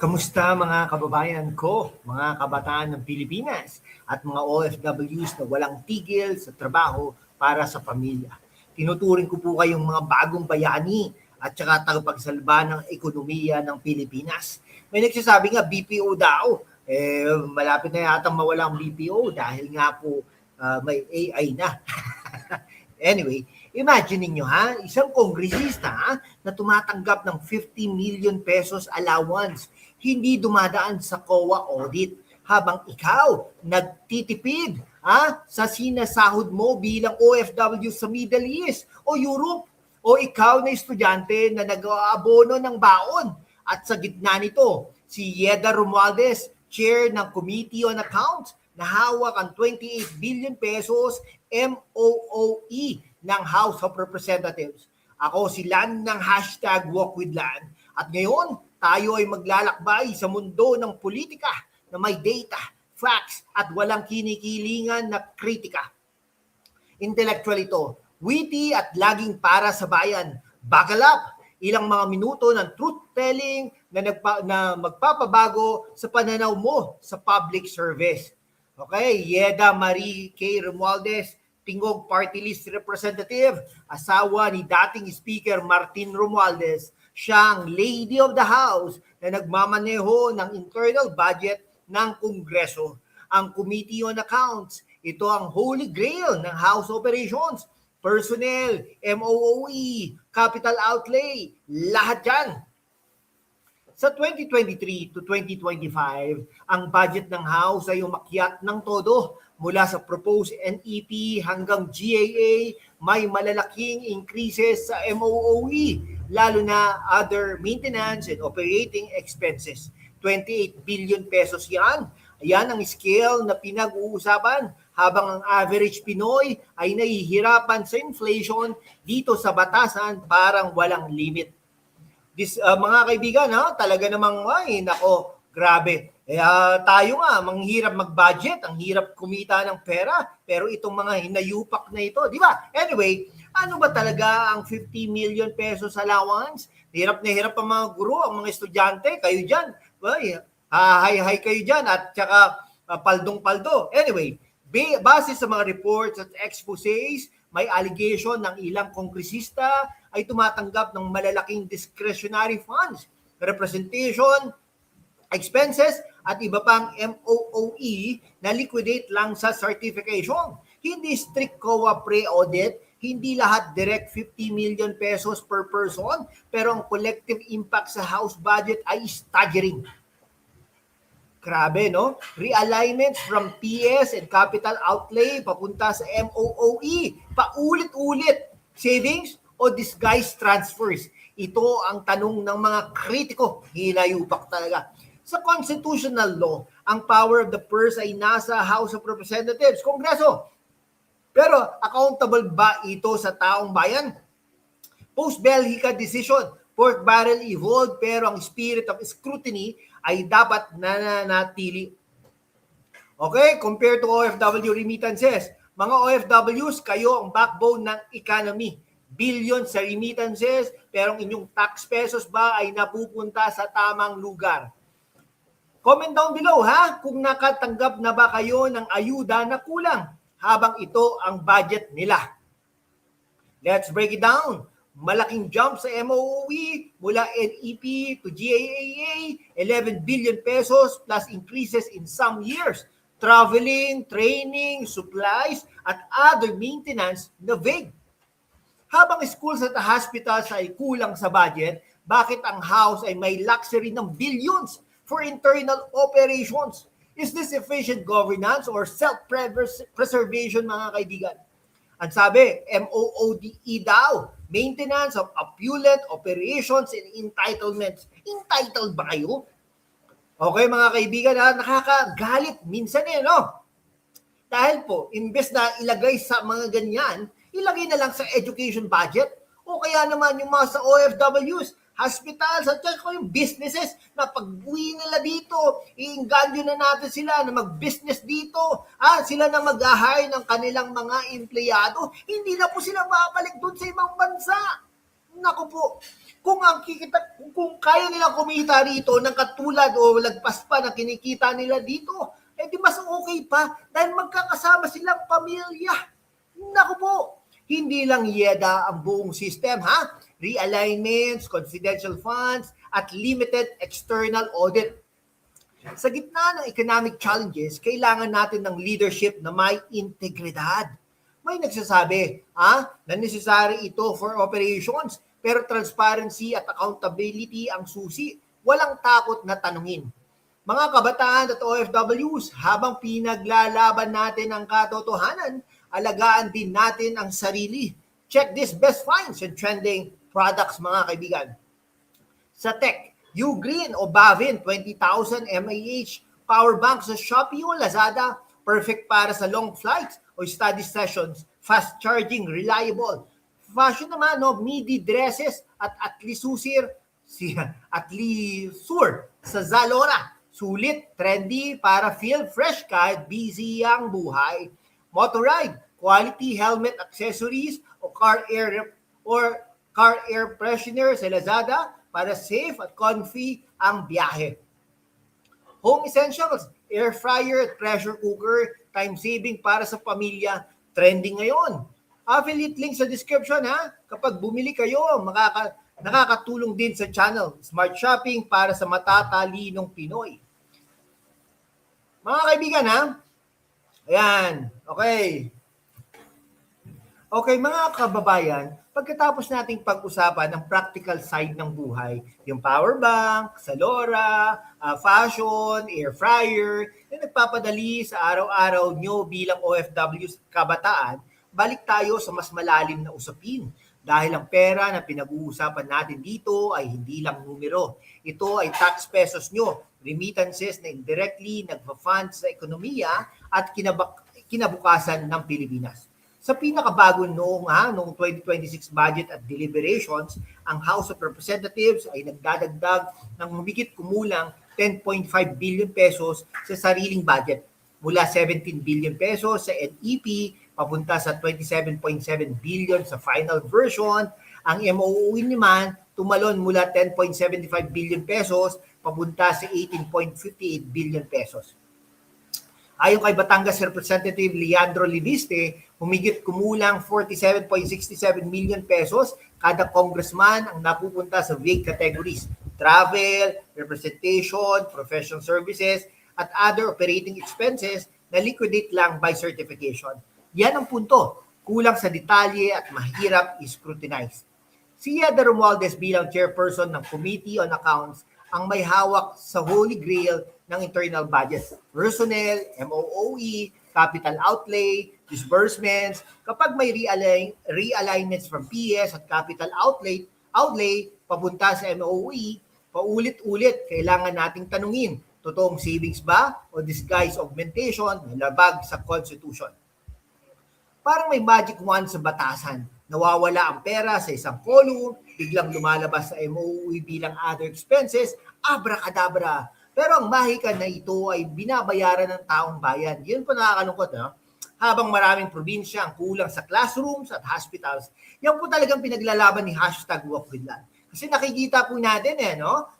Kamusta mga kababayan ko, mga kabataan ng Pilipinas at mga OFWs na walang tigil sa trabaho para sa pamilya. Tinuturing ko po kayong mga bagong bayani at saka tagapagsalba ng ekonomiya ng Pilipinas. May nagsasabi nga BPO daw. Malapit na yata mawala ang BPO dahil nga po may AI na. Anyway, imagine niyo isang kongresista na tumatanggap ng 50 million pesos allowance, hindi dumadaan sa COA audit, habang ikaw nagtitipid sa sinasahod mo bilang OFW sa Middle East o Europe, o ikaw na estudyante na nag-aabono ng baon. At sa gitna nito, si Yeda Romualdez, chair ng Committee on Accounts, na hawak ang 28 billion pesos MOOE ng House of Representatives. Ako si Lan ng hashtag #WalkWithLan, at ngayon tayo ay maglalakbay sa mundo ng politika na may data, facts at walang kinikilingan na kritika. Intellectual ito, witty at laging para sa bayan. Buckle up! Ilang mga minuto ng truth-telling na magpapabago sa pananaw mo sa public service. Okay, Yeda Marie K. Romualdez, Tingog Party List Representative, asawa ni dating Speaker Martin Romualdez. Siya ang Lady of the House na nagmamaneho ng internal budget ng Kongreso. Ang Committee on Accounts, ito ang holy grail ng House Operations, personnel, MOOE, capital outlay, lahat yan. Sa 2023 to 2025, ang budget ng House ay umakyat ng todo. Mula sa proposed NEP hanggang GAA, may malalaking increases sa MOOE, lalo na other maintenance and operating expenses. 28 billion pesos yan. Yan ang scale na pinag-uusapan, habang ang average Pinoy ay nahihirapan sa inflation. Dito sa batasan parang walang limit. Mga kaibigan, talaga namang, grabe. Tayo nga, manghirap mag-budget, ang hirap kumita ng pera, pero itong mga hinayupak na ito, di ba? Anyway, ano ba talaga ang 50 million pesos allowance? Hirap na hirap ang mga guro, ang mga estudyante, kayo dyan. Hi kayo dyan, at saka paldong-paldo. Anyway, base sa mga reports at exposés, may allegation ng ilang kongresista ay tumatanggap ng malalaking discretionary funds, representation, expenses, at iba pang MOOE na liquidate lang sa certification. Hindi strict COA pre-audit, hindi lahat direct 50 million pesos per person, pero ang collective impact sa house budget ay staggering. Grabe, no? Realignments from PS and capital outlay papunta sa MOOE. Paulit-ulit. Savings o disguised transfers? Ito ang tanong ng mga kritiko. Hinayupak talaga. Sa constitutional law, ang power of the purse ay nasa House of Representatives, Kongreso. Pero accountable ba ito sa taong bayan? Post-Belgica decision, pork barrel evolved, pero ang spirit of scrutiny ay dapat nananatili. Okay, compared to OFW remittances, mga OFWs, kayo ang backbone ng economy. Billion sa remittances, pero ang inyong tax pesos ba ay napupunta sa tamang lugar? Comment down below kung nakatanggap na ba kayo ng ayuda na kulang habang ito ang budget nila. Let's break it down. Malaking jump sa MOOE mula NEP to GAA, 11 billion pesos plus increases in some years. Traveling, training, supplies, at other maintenance na vague. Habang schools at hospitals ay kulang sa budget, bakit ang House ay may luxury ng billions for internal operations? Is this efficient governance or self-preservation, mga kaibigan? Ang sabi, MOODE daw, maintenance of opulent operations and entitlements. Entitled ba kayo? Okay, mga kaibigan, nakakagalit minsan no? Dahil po, imbes na ilagay sa mga ganyan, ilagay na lang sa education budget, o kaya naman yung mga sa OFWs, hospitals, at saka yung businesses na pag-uwi nila dito, iinganyo na natin sila na mag-business dito. Sila na mag-hire ng kanilang mga empleyado. Hindi na po sila babalik doon sa ibang bansa. Naku po, kung kaya nilang kumita rito ng katulad o lagpas pa ng kinikita nila dito, di mas okay pa dahil magkakasama silang pamilya. Naku po, hindi lang YEDA ang buong system ha. Realignments, confidential funds, at limited external audit. Sa gitna ng economic challenges, kailangan natin ng leadership na may integridad. May nagsasabi na necessary ito for operations, pero transparency at accountability ang susi. Walang takot na tanungin. Mga kabataan at OFWs, habang pinaglalaban natin ang katotohanan, alagaan din natin ang sarili. Check this best finds and trending products, mga kaibigan. Sa tech, Ugreen o Bavin 20,000 mAh power bank sa Shopee o Lazada, perfect para sa long flights o study sessions, fast charging, reliable. Fashion naman, midi dresses at atlisusit sa Zalora. Sulit, trendy para feel fresh kahit busy ang buhay. Motorride, quality helmet accessories o car air freshener sa Lazada para safe at comfy ang biyahe. Home essentials, air fryer at pressure cooker, time saving para sa pamilya, trending ngayon. Affiliate link sa description ha. Kapag bumili kayo, nakakatulong din sa channel. Smart shopping para sa matatalinong Pinoy. Mga kaibigan ha. Ayan. Okay. Okay, mga kababayan, pagkatapos nating pag-usapan ng practical side ng buhay, yung power bank, Zalora, fashion, air fryer, na nagpapadali sa araw-araw nyo bilang OFWs kabataan, balik tayo sa mas malalim na usapin. Dahil ang pera na pinag-uusapan natin dito ay hindi lang numero. Ito ay tax pesos nyo, remittances na indirectly nagpa-fund sa ekonomiya at kinabukasan ng Pilipinas. Sa pinakabago noong 2026 budget at deliberations, ang House of Representatives ay nagdadagdag ng humigit kumulang 10.5 billion pesos sa sariling budget. Mula 17 billion pesos sa NEP, papunta sa 27.7 billion sa final version. Ang MOOE naman tumalon mula 10.75 billion pesos, papunta sa 18.58 billion pesos. Ayon kay Batangas Representative Leandro Liviste, humigit kumulang 47.67 million pesos kada congressman ang napupunta sa vague categories: travel, representation, professional services, at other operating expenses na liquidate lang by certification. Yan ang punto. Kulang sa detalye at mahirap i-scrutinize. Si Yeda Romualdez bilang chairperson ng Committee on Accounts ang may hawak sa Holy Grail ng internal budget. Personnel, MOOE, capital outlay, disbursements. Kapag may realignments from PS at capital outlay papunta sa MOOE, paulit-ulit kailangan nating tanungin, totoong savings ba o disguised augmentation na labag sa Constitution? Parang may magic wand sa batasan. Nawawala ang pera sa isang column, biglang lumalabas sa MOOE bilang other expenses, abracadabra. Pero ang mahika na ito ay binabayaran ng taong bayan. Yun po nakakalungkot. Habang maraming probinsya ang kulang sa classrooms at hospitals, yan po talagang pinaglalaban ni #WalkWithLan. Kasi nakikita po natin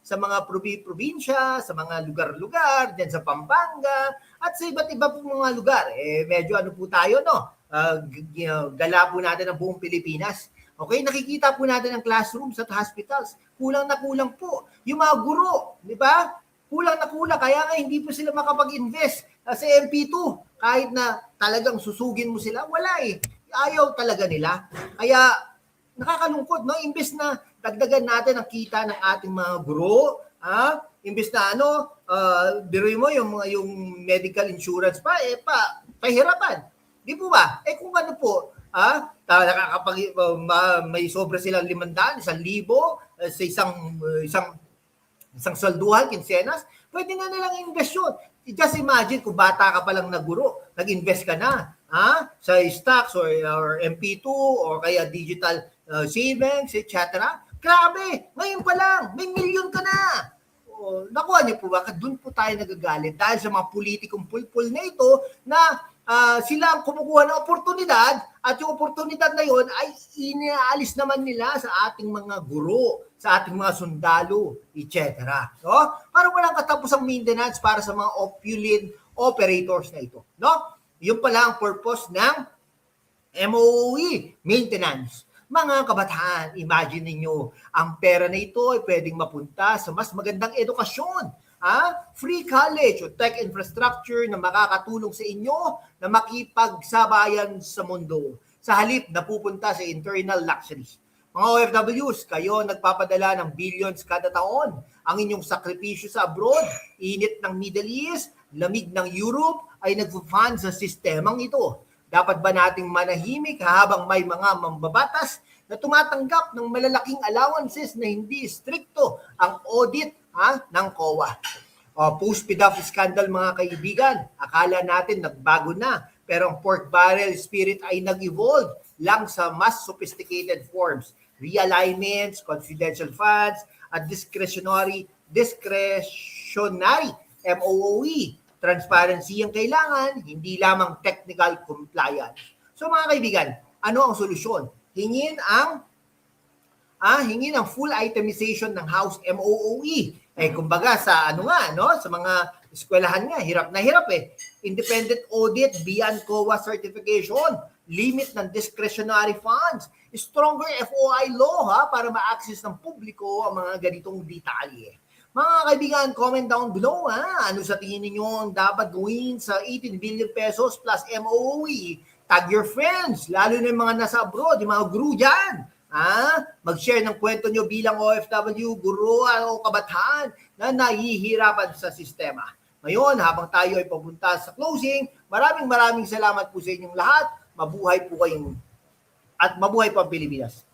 sa mga probinsya, sa mga lugar-lugar, dyan sa Pampanga, at sa iba't iba po mga lugar. Medyo po tayo, gala po natin ang buong Pilipinas. Okay, nakikita po natin ang classrooms at hospitals. Kulang na kulang po. Yung mga guro, di ba? Kulang na kulang. Kaya nga hindi po sila makapag-invest sa MP2. Kahit na talagang susugin mo sila, wala eh. Ayaw talaga nila. Kaya nakakalungkot, imbes na dagdagan natin ang kita ng ating mga guro, imbes na biruin mo yung medical insurance pahirapan. Di po ba? Kung ano po, may sobra silang 500, 1,000 sa isang salduhan, kinsenas, pwede na nilang invest yun. Just imagine kung bata ka palang na guro, nag-invest ka na sa stocks or MP2 or kaya digital savings, etc. Grabe! Ngayon pa lang, may milyon ka na! Nakuha niyo po ba? Doon po tayo nagagalit dahil sa mga politikong pulpul na ito na sila ang kumukuha ng oportunidad at yung oportunidad na yon ay inaalis naman nila sa ating mga guro, sa ating mga sundalo, etc. No? Parang walang katapusang maintenance para sa mga opulent operators na ito. No? Yun pala ang purpose ng MOE, maintenance. Mga kabataan, imagine ninyo, ang pera na ito ay pwedeng mapunta sa mas magandang edukasyon. Free college o tech infrastructure na makakatulong sa inyo na makipagsabayan sa mundo sa halip na pupunta sa internal luxuries. Mga OFWs, kayo nagpapadala ng billions kada taon. Ang inyong sakripisyo sa abroad, init ng Middle East, lamig ng Europe ay nag-fund sa sistemang ito. Dapat ba nating manahimik habang may mga mambabatas na tumatanggap ng malalaking allowances na hindi stricto ang audit ng COA? Post-PDAF scandal mga kaibigan, akala natin nagbago na, pero ang pork barrel spirit ay nag-evolve lang sa mas sophisticated forms. Realignments, confidential funds, at discretionary MOOE. Transparency ang kailangan, hindi lamang technical compliance. So mga kaibigan, ano ang solusyon? Hingin ang full itemization ng House MOOE. Kumbaga sa sa mga eskwelahan nga, hirap na hirap Independent audit beyond COA certification, limit ng discretionary funds, stronger FOI law para ma-access ng publiko ang mga ganitong detalye. Mga kaibigan, comment down below ano sa tingin ninyo ang dapat gawin sa 18 billion pesos plus MOOE. Tag your friends, lalo na yung mga nasa abroad, yung mga guru dyan. Mag-share ng kwento nyo bilang OFW, guro o kabataan na nahihirapan sa sistema. Ngayon, habang tayo ay papunta sa closing, maraming salamat po sa inyong lahat. Mabuhay po kayong at mabuhay po ang Pilipinas.